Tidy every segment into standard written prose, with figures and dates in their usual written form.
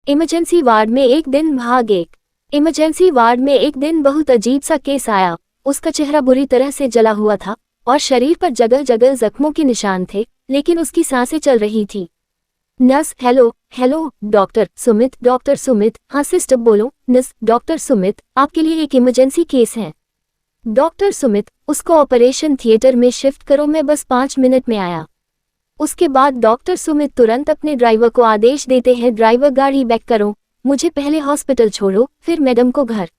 Emergency ward में एक दिन भाग एक। इमरजेंसी वार्ड में एक दिन बहुत अजीब सा केस आया। उसका चेहरा बुरी तरह से जला हुआ था और शरीर पर जगह जगह जख्मों के निशान थे, लेकिन उसकी सांसें चल रही थी। Nurse, hello hello doctor Sumit, हाँ सिस्टर बोलो। नर्स, डॉक्टर सुमित, आपके लिए एक इमरजेंसी केस है। डॉक्टर सुमित, उसको ऑपरेशन थिएटर में शिफ्ट करो, मैं बस 5 मिनट में आया। उसके बाद डॉक्टर सुमित तुरंत अपने ड्राइवर को आदेश देते हैं, ड्राइवर गाड़ी बैक करो, मुझे पहले हॉस्पिटल छोड़ो, फिर मैडम को घर।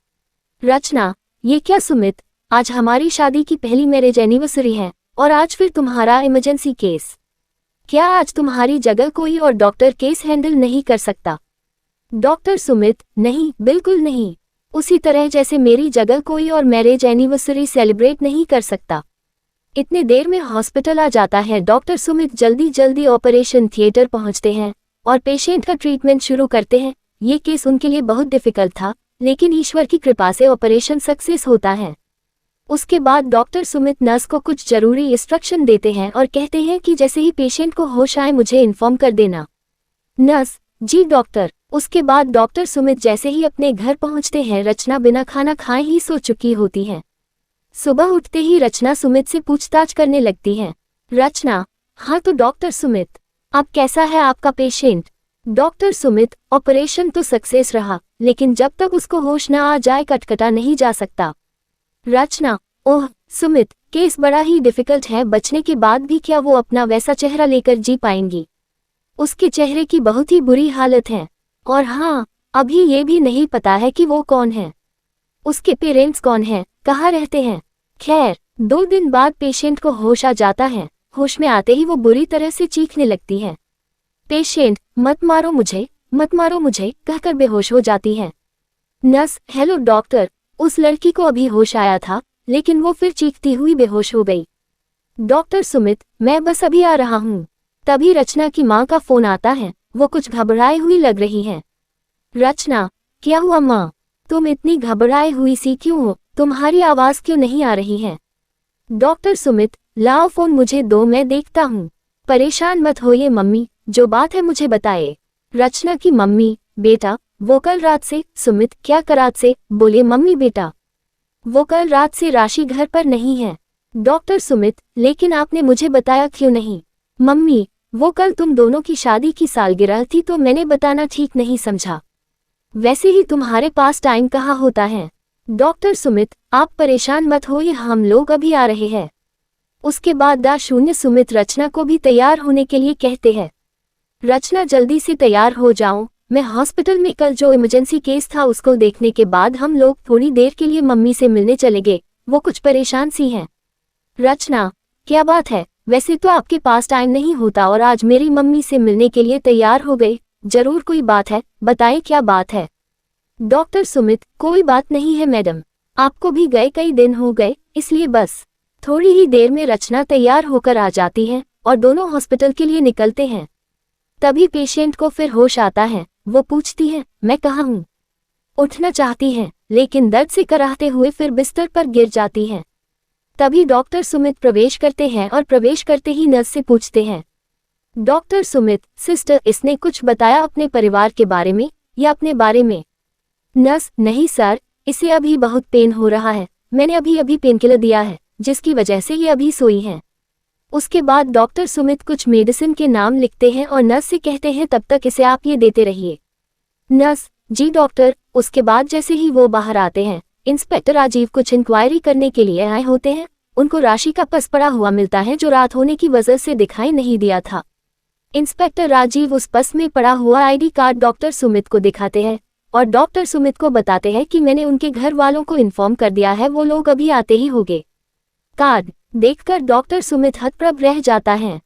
रचना, ये क्या सुमित, आज हमारी शादी की पहली मैरिज एनिवर्सरी है और आज फिर तुम्हारा इमरजेंसी केस। क्या आज तुम्हारी जगह कोई और डॉक्टर केस हैंडल नहीं कर सकता? डॉक्टर सुमित, नहीं, बिल्कुल नहीं। उसी तरह जैसे मेरी जगह कोई और मैरिज एनिवर्सरी सेलिब्रेट नहीं कर सकता। इतने देर में हॉस्पिटल आ जाता है। डॉक्टर सुमित जल्दी जल्दी ऑपरेशन थिएटर पहुंचते हैं और पेशेंट का ट्रीटमेंट शुरू करते हैं। ये केस उनके लिए बहुत डिफिकल्ट था, लेकिन ईश्वर की कृपा से ऑपरेशन सक्सेस होता है। उसके बाद डॉक्टर सुमित नर्स को कुछ जरूरी इंस्ट्रक्शन देते हैं और कहते हैं कि जैसे ही पेशेंट को होश आए मुझे इन्फॉर्म कर देना। नर्स, जी डॉक्टर। उसके बाद डॉक्टर सुमित जैसे ही अपने घर पहुंचते हैं, रचना बिना खाना खाए ही सो चुकी होती है। सुबह उठते ही रचना सुमित से पूछताछ करने लगती है। रचना, हाँ तो डॉक्टर सुमित, अब कैसा है आपका पेशेंट? डॉक्टर सुमित, ऑपरेशन तो सक्सेस रहा, लेकिन जब तक उसको होश न आ जाए कटकटा नहीं जा सकता। रचना, ओह सुमित, केस बड़ा ही डिफिकल्ट है, बचने के बाद भी क्या वो अपना वैसा चेहरा लेकर जी पाएंगी? उसके चेहरे की बहुत ही बुरी हालत है। और हाँ, अभी ये भी नहीं पता है कि वो कौन है, उसके पेरेंट्स कौन हैं, कहाँ रहते हैं। खैर, 2 दिन बाद पेशेंट को होश आ जाता है। होश में आते ही वो बुरी तरह से चीखने लगती है। पेशेंट, मत मारो मुझे कहकर बेहोश हो जाती है। नर्स, हेलो डॉक्टर, उस लड़की को अभी होश आया था, लेकिन वो फिर चीखती हुई बेहोश हो गई। डॉक्टर सुमित, मैं बस अभी आ रहा हूँ। तभी रचना की माँ का फोन आता है। वो कुछ घबराई हुई लग रही है। रचना, क्या हुआ माँ, तुम इतनी घबराई हुई सी क्यों हो? तुम्हारी आवाज क्यों नहीं आ रही है? डॉक्टर सुमित, लाओ फोन मुझे दो, मैं देखता हूँ। परेशान मत होइए मम्मी, जो बात है मुझे बताए। रचना की मम्मी, बेटा वो कल रात से। सुमित, क्या करात से? बोले मम्मी बेटा, वो कल रात से राशि घर पर नहीं है। डॉक्टर सुमित, लेकिन आपने मुझे बताया क्यों नहीं? मम्मी, वो कल तुम दोनों की शादी की सालगिरह थी तो मैंने बताना ठीक नहीं समझा। वैसे ही तुम्हारे पास टाइम कहाँ होता है। डॉक्टर सुमित, आप परेशान मत होइए, हम लोग अभी आ रहे हैं। उसके बाद शून्य सुमित रचना को भी तैयार होने के लिए कहते हैं। रचना, जल्दी से तैयार हो जाओ, मैं हॉस्पिटल में कल जो इमरजेंसी केस था उसको देखने के बाद हम लोग थोड़ी देर के लिए मम्मी से मिलने चले गए, वो कुछ परेशान सी हैं। रचना, क्या बात है, वैसे तो आपके पास टाइम नहीं होता और आज मेरी मम्मी से मिलने के लिए तैयार हो गए, जरूर कोई बात है, बताएं क्या बात है। डॉक्टर सुमित, कोई बात नहीं है मैडम, आपको भी गए कई दिन हो गए, इसलिए बस। थोड़ी ही देर में रचना तैयार होकर आ जाती है और दोनों हॉस्पिटल के लिए निकलते हैं। तभी पेशेंट को फिर होश आता है। वो पूछती है, मैं कहाँ हूँ? उठना चाहती है, लेकिन दर्द से कराहते हुए फिर बिस्तर पर गिर जाती है। तभी डॉक्टर सुमित प्रवेश करते हैं और प्रवेश करते ही नर्स से पूछते हैं, डॉक्टर सुमित, सिस्टर, इसने कुछ बताया अपने परिवार के बारे में या अपने बारे में? नर्स, नहीं सर, इसे अभी बहुत पेन हो रहा है, मैंने अभी पेन किलर दिया है जिसकी वजह से ये अभी सोई है। उसके बाद डॉक्टर सुमित कुछ मेडिसिन के नाम लिखते हैं और नर्स से कहते हैं तब तक इसे आप ये देते रहिए। नर्स, जी डॉक्टर। उसके बाद जैसे ही वो बाहर आते हैं, इंस्पेक्टर राजीव कुछ इंक्वायरी करने के लिए आए होते हैं। उनको राशि का पर्स पड़ा हुआ मिलता है जो रात होने की वजह से दिखाई नहीं दिया था। इंस्पेक्टर राजीव उस पर्स में पड़ा हुआ आईडी कार्ड डॉक्टर सुमित को दिखाते हैं और डॉक्टर सुमित को बताते हैं कि मैंने उनके घर वालों को इन्फॉर्म कर दिया है, वो लोग अभी आते ही होंगे। कार्ड देखकर डॉक्टर सुमित हतप्रभ रह जाता है।